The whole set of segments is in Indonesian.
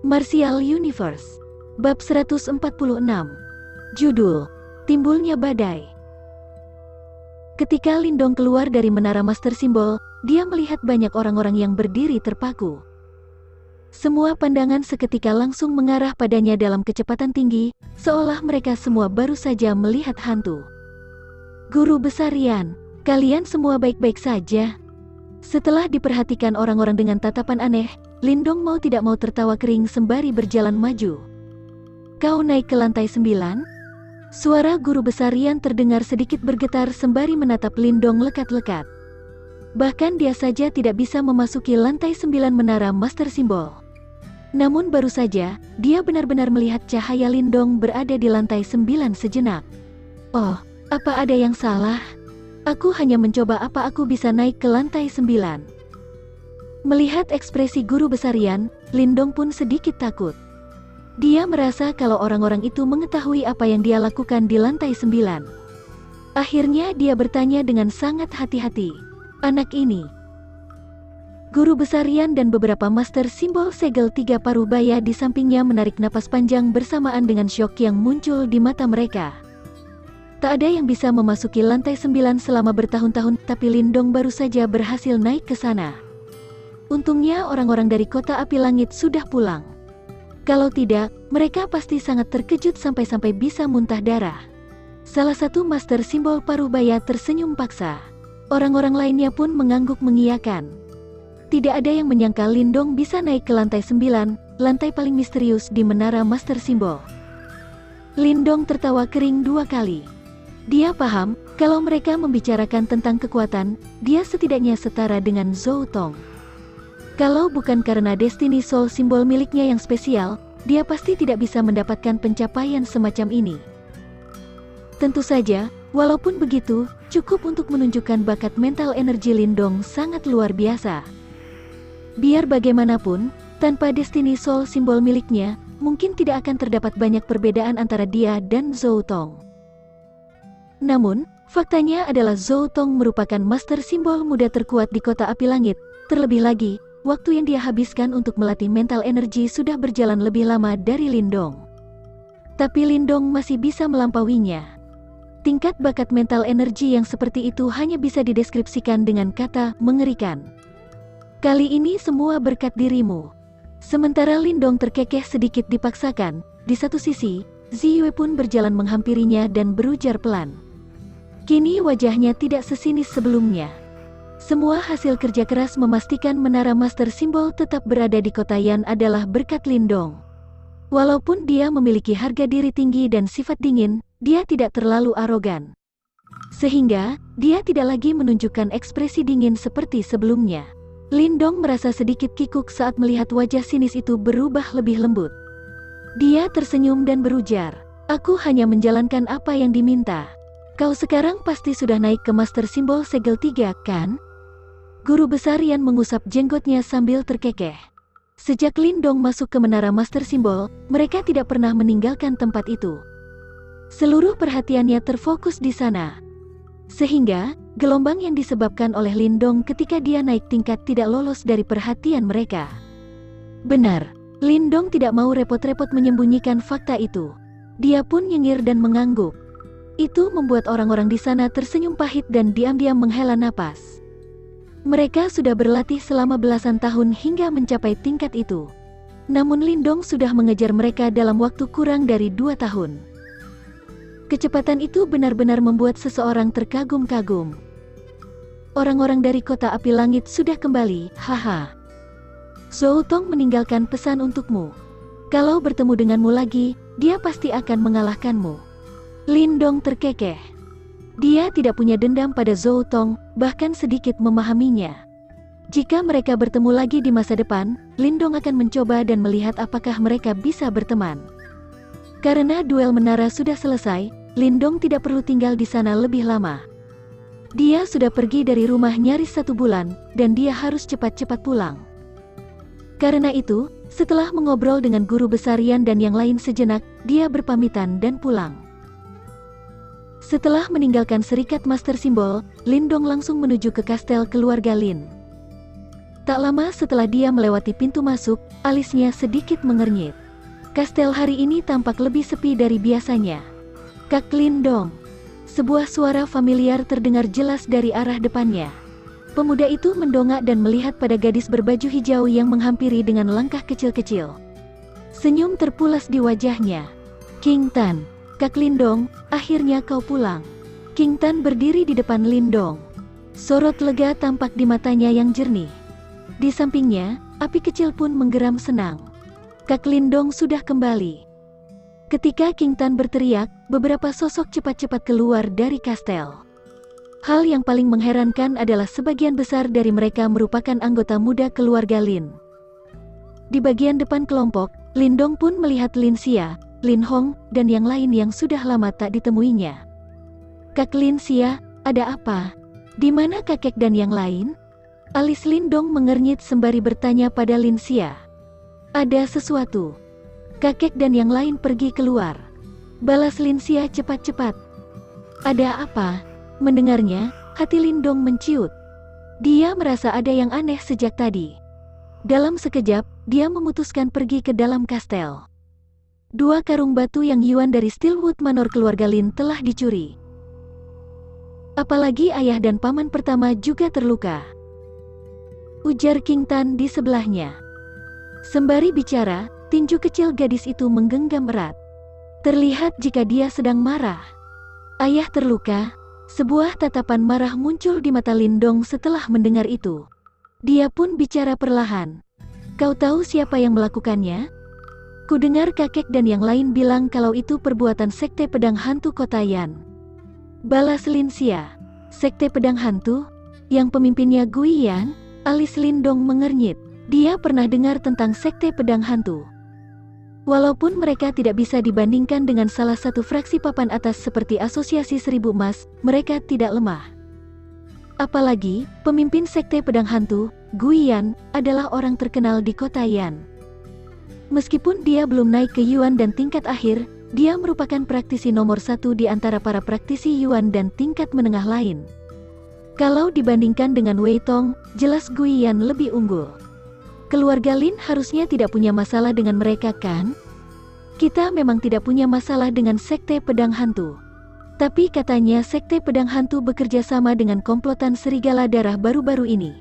Martial Universe. Bab 146. Judul: Timbulnya Badai. Ketika Lindong keluar dari menara Master Simbol, dia melihat banyak orang-orang yang berdiri terpaku. Semua pandangan seketika langsung mengarah padanya dalam kecepatan tinggi, seolah mereka semua baru saja melihat hantu. Guru Besar Yan, kalian semua baik-baik saja? Setelah diperhatikan orang-orang dengan tatapan aneh, Lindong mau tidak mau tertawa kering sembari berjalan maju. Kau naik ke lantai 9? Suara Guru Besar Yan terdengar sedikit bergetar sembari menatap Lindong lekat-lekat. Bahkan dia saja tidak bisa memasuki lantai 9 menara Master Simbol. Namun baru saja, dia benar-benar melihat cahaya Lindong berada di lantai 9 sejenak. Oh, apa ada yang salah? Aku hanya mencoba apa aku bisa naik ke lantai 9. Melihat ekspresi Guru Besar Yan, Lindong pun sedikit takut. Dia merasa kalau orang-orang itu mengetahui apa yang dia lakukan di lantai 9. Akhirnya dia bertanya dengan sangat hati-hati, "Anak ini?" Guru Besar Yan dan beberapa Master Simbol segel 3 paruh baya di sampingnya menarik napas panjang bersamaan dengan syok yang muncul di mata mereka. Tak ada yang bisa memasuki lantai 9 selama bertahun-tahun, tapi Lindong baru saja berhasil naik ke sana. Untungnya orang-orang dari Kota Api Langit sudah pulang. Kalau tidak, mereka pasti sangat terkejut sampai-sampai bisa muntah darah. Salah satu Master Simbol paruh baya tersenyum paksa. Orang-orang lainnya pun mengangguk mengiyakan. Tidak ada yang menyangka Lindong bisa naik ke lantai 9, lantai paling misterius di menara Master Simbol. Lindong tertawa kering 2 kali. Dia paham, kalau mereka membicarakan tentang kekuatan, dia setidaknya setara dengan Zhou Tong. Kalau bukan karena Destiny Soul simbol miliknya yang spesial, dia pasti tidak bisa mendapatkan pencapaian semacam ini. Tentu saja, walaupun begitu, cukup untuk menunjukkan bakat mental energi Lindong sangat luar biasa. Biar bagaimanapun, tanpa Destiny Soul simbol miliknya, mungkin tidak akan terdapat banyak perbedaan antara dia dan Zhou Tong. Namun, faktanya adalah Zhou Tong merupakan Master Simbol muda terkuat di Kota Api Langit. Terlebih lagi, waktu yang dia habiskan untuk melatih mental energi sudah berjalan lebih lama dari Lindong. Tapi Lindong masih bisa melampauinya. Tingkat bakat mental energi yang seperti itu hanya bisa dideskripsikan dengan kata mengerikan. Kali ini semua berkat dirimu. Sementara Lindong terkekeh sedikit dipaksakan, di satu sisi, Ziyue pun berjalan menghampirinya dan berujar pelan. Kini wajahnya tidak sesinis sebelumnya. Semua hasil kerja keras memastikan menara Master Simbol tetap berada di Kota Yan adalah berkat Lindong. Walaupun dia memiliki harga diri tinggi dan sifat dingin, dia tidak terlalu arogan. Sehingga, dia tidak lagi menunjukkan ekspresi dingin seperti sebelumnya. Lindong merasa sedikit kikuk saat melihat wajah sinis itu berubah lebih lembut. Dia tersenyum dan berujar, "Aku hanya menjalankan apa yang diminta. Kau sekarang pasti sudah naik ke Master Simbol segel 3, kan?" Guru Besar Yan mengusap jenggotnya sambil terkekeh. Sejak Lindong masuk ke menara Master Simbol, mereka tidak pernah meninggalkan tempat itu. Seluruh perhatiannya terfokus di sana. Sehingga, gelombang yang disebabkan oleh Lindong ketika dia naik tingkat tidak lolos dari perhatian mereka. Benar, Lindong tidak mau repot-repot menyembunyikan fakta itu. Dia pun nyengir dan mengangguk. Itu membuat orang-orang di sana tersenyum pahit dan diam-diam menghela napas. Mereka sudah berlatih selama belasan tahun hingga mencapai tingkat itu. Namun Lindong sudah mengejar mereka dalam waktu kurang dari 2 tahun. Kecepatan itu benar-benar membuat seseorang terkagum-kagum. Orang-orang dari Kota Api Langit sudah kembali, haha. Zhou Tong meninggalkan pesan untukmu. Kalau bertemu denganmu lagi, dia pasti akan mengalahkanmu. Lindong terkekeh. Dia tidak punya dendam pada Zhou Tong, bahkan sedikit memahaminya. Jika mereka bertemu lagi di masa depan, Lindong akan mencoba dan melihat apakah mereka bisa berteman. Karena duel menara sudah selesai, Lindong tidak perlu tinggal di sana lebih lama. Dia sudah pergi dari rumah nyaris 1 bulan, dan dia harus cepat-cepat pulang. Karena itu, setelah mengobrol dengan Guru Besar Yan dan yang lain sejenak, dia berpamitan dan pulang. Setelah meninggalkan Serikat Master Simbol, Lindong langsung menuju ke kastel keluarga Lin. Tak lama setelah dia melewati pintu masuk, alisnya sedikit mengernyit. Kastel hari ini tampak lebih sepi dari biasanya. Kak Lindong. Sebuah suara familiar terdengar jelas dari arah depannya. Pemuda itu mendongak dan melihat pada gadis berbaju hijau yang menghampiri dengan langkah kecil-kecil. Senyum terpulas di wajahnya. King Tan, Kak Lindong, akhirnya kau pulang. King Tan berdiri di depan Lindong. Sorot lega tampak di matanya yang jernih. Di sampingnya, api kecil pun menggeram senang. Kak Lindong sudah kembali. Ketika King Tan berteriak, beberapa sosok cepat-cepat keluar dari kastel. Hal yang paling mengherankan adalah sebagian besar dari mereka merupakan anggota muda keluarga Lin. Di bagian depan kelompok, Lindong pun melihat Lin Xia, Lin Hong, dan yang lain yang sudah lama tak ditemuinya. Kak Lin Xia, ada apa? Di mana kakek dan yang lain? Alis Lindong mengernyit sembari bertanya pada Lin Xia. Ada sesuatu. Kakek dan yang lain pergi keluar. Balas Lin Xia cepat-cepat. Ada apa? Mendengarnya, hati Lindong menciut. Dia merasa ada yang aneh sejak tadi. Dalam sekejap, dia memutuskan pergi ke dalam kastel. 2 karung batu yang Yuan dari Steelwood Manor keluarga Lin telah dicuri. Apalagi ayah dan paman pertama juga terluka, ujar King Tan di sebelahnya. Sembari bicara, tinju kecil gadis itu menggenggam erat. Terlihat jika dia sedang marah. Ayah terluka. Sebuah tatapan marah muncul di mata Lindong setelah mendengar itu. Dia pun bicara perlahan. Kau tahu siapa yang melakukannya? Kudengar kakek dan yang lain bilang kalau itu perbuatan sekte pedang hantu kota Yan. Balas Lin Xia. Sekte pedang hantu? Yang pemimpinnya Gui Yan? Alis Lindong mengernyit. Dia pernah dengar tentang sekte pedang hantu. Walaupun mereka tidak bisa dibandingkan dengan salah satu fraksi papan atas seperti Asosiasi Seribu Emas, mereka tidak lemah. Apalagi, pemimpin sekte pedang hantu, Gui Yan, adalah orang terkenal di kota Yan. Meskipun dia belum naik ke Yuan dan tingkat akhir, dia merupakan praktisi nomor 1 di antara para praktisi Yuan dan tingkat menengah lain. Kalau dibandingkan dengan Wei Tong, jelas Gui Yan lebih unggul. Keluarga Lin harusnya tidak punya masalah dengan mereka kan? Kita memang tidak punya masalah dengan sekte pedang hantu. Tapi katanya sekte pedang hantu bekerja sama dengan komplotan serigala darah baru-baru ini.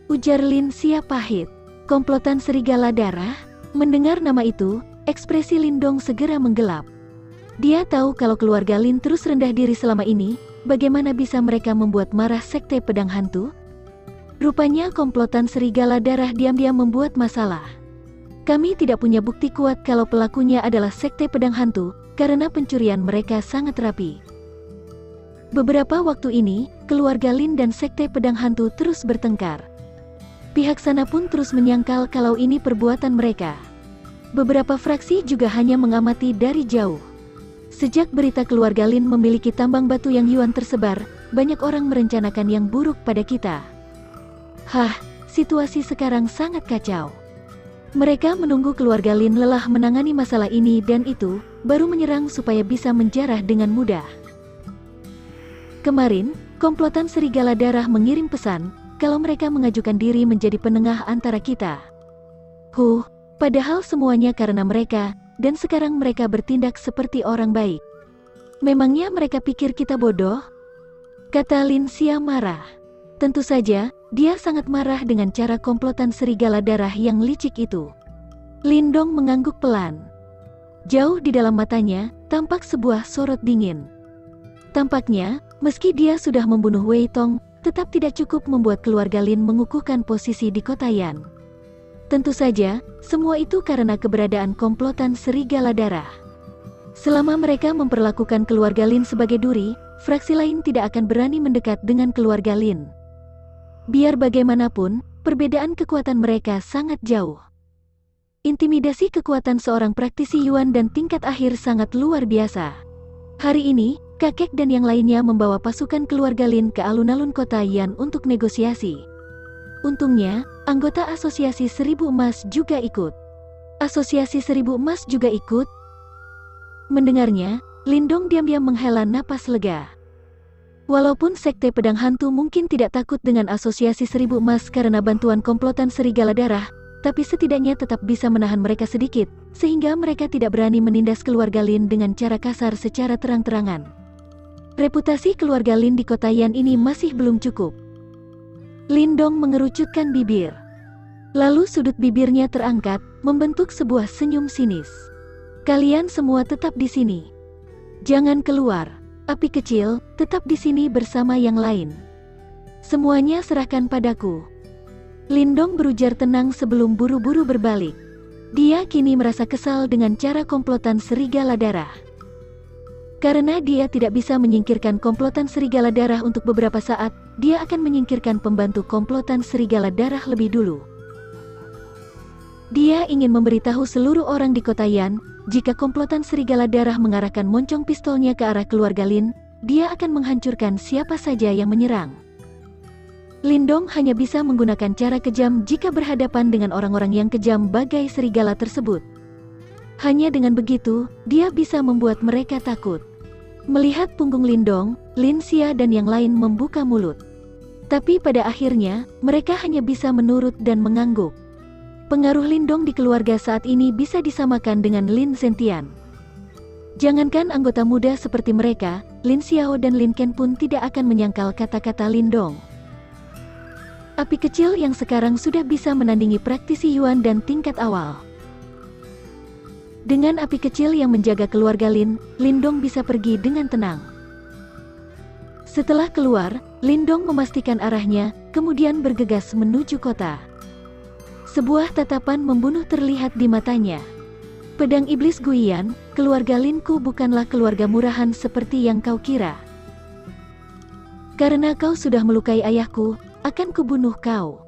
Ujar Lin Xia pahit. Komplotan serigala darah? Mendengar nama itu, ekspresi Lindong segera menggelap. Dia tahu kalau keluarga Lin terus rendah diri selama ini, bagaimana bisa mereka membuat marah sekte pedang hantu? Rupanya komplotan serigala darah diam-diam membuat masalah. Kami tidak punya bukti kuat kalau pelakunya adalah sekte pedang hantu, karena pencurian mereka sangat rapi. Beberapa waktu ini, keluarga Lin dan sekte pedang hantu terus bertengkar. Pihak sana pun terus menyangkal kalau ini perbuatan mereka. Beberapa fraksi juga hanya mengamati dari jauh. Sejak berita keluarga Lin memiliki tambang batu yang Yuan tersebar, banyak orang merencanakan yang buruk pada kita. Hah, situasi sekarang sangat kacau. Mereka menunggu keluarga Lin lelah menangani masalah ini dan itu, baru menyerang supaya bisa menjarah dengan mudah. Kemarin, komplotan serigala darah mengirim pesan, kalau mereka mengajukan diri menjadi penengah antara kita. Padahal semuanya karena mereka, dan sekarang mereka bertindak seperti orang baik. Memangnya mereka pikir kita bodoh? Kata Lin Xia marah. Tentu saja, dia sangat marah dengan cara komplotan serigala darah yang licik itu. Lindong mengangguk pelan. Jauh di dalam matanya, tampak sebuah sorot dingin. Tampaknya, meski dia sudah membunuh Wei Tong, tetap tidak cukup membuat keluarga Lin mengukuhkan posisi di kota Yan. Tentu saja, semua itu karena keberadaan komplotan serigala darah. Selama mereka memperlakukan keluarga Lin sebagai duri, fraksi lain tidak akan berani mendekat dengan keluarga Lin. Biar bagaimanapun, perbedaan kekuatan mereka sangat jauh. Intimidasi kekuatan seorang praktisi Yuan dan tingkat akhir sangat luar biasa. Hari ini, kakek dan yang lainnya membawa pasukan keluarga Lin ke alun-alun kota Yan untuk negosiasi. Untungnya, anggota Asosiasi Seribu Emas juga ikut. Asosiasi Seribu Emas juga ikut? Mendengarnya, Lindong diam-diam menghela napas lega. Walaupun Sekte Pedang Hantu mungkin tidak takut dengan asosiasi Seribu Emas karena bantuan komplotan Serigala Darah, tapi setidaknya tetap bisa menahan mereka sedikit, sehingga mereka tidak berani menindas keluarga Lin dengan cara kasar secara terang-terangan. Reputasi keluarga Lin di kota Yan ini masih belum cukup. Lindong mengerucutkan bibir. Lalu sudut bibirnya terangkat, membentuk sebuah senyum sinis. Kalian semua tetap di sini. Jangan keluar. Api kecil, tetap di sini bersama yang lain. Semuanya serahkan padaku. Lindong berujar tenang sebelum buru-buru berbalik. Dia kini merasa kesal dengan cara komplotan Serigala Darah. Karena dia tidak bisa menyingkirkan komplotan Serigala Darah untuk beberapa saat, dia akan menyingkirkan pembantu komplotan Serigala Darah lebih dulu. Dia ingin memberitahu seluruh orang di kota Yan, jika komplotan Serigala Darah mengarahkan moncong pistolnya ke arah keluarga Lin, dia akan menghancurkan siapa saja yang menyerang. Lindong hanya bisa menggunakan cara kejam jika berhadapan dengan orang-orang yang kejam bagai serigala tersebut. Hanya dengan begitu, dia bisa membuat mereka takut. Melihat punggung Lindong, Lin Xia dan yang lain membuka mulut. Tapi pada akhirnya, mereka hanya bisa menurut dan mengangguk. Pengaruh Lindong di keluarga saat ini bisa disamakan dengan Lin Zentian. Jangankan anggota muda seperti mereka, Lin Xiao dan Lin Ken pun tidak akan menyangkal kata-kata Lindong. Api kecil yang sekarang sudah bisa menandingi praktisi Yuan dan tingkat awal. Dengan api kecil yang menjaga keluarga Lin, Lindong bisa pergi dengan tenang. Setelah keluar, Lindong memastikan arahnya, kemudian bergegas menuju kota. Sebuah tatapan membunuh terlihat di matanya. Pedang Iblis Guiyan, keluarga Linku bukanlah keluarga murahan seperti yang kau kira. Karena kau sudah melukai ayahku, akan kubunuh kau.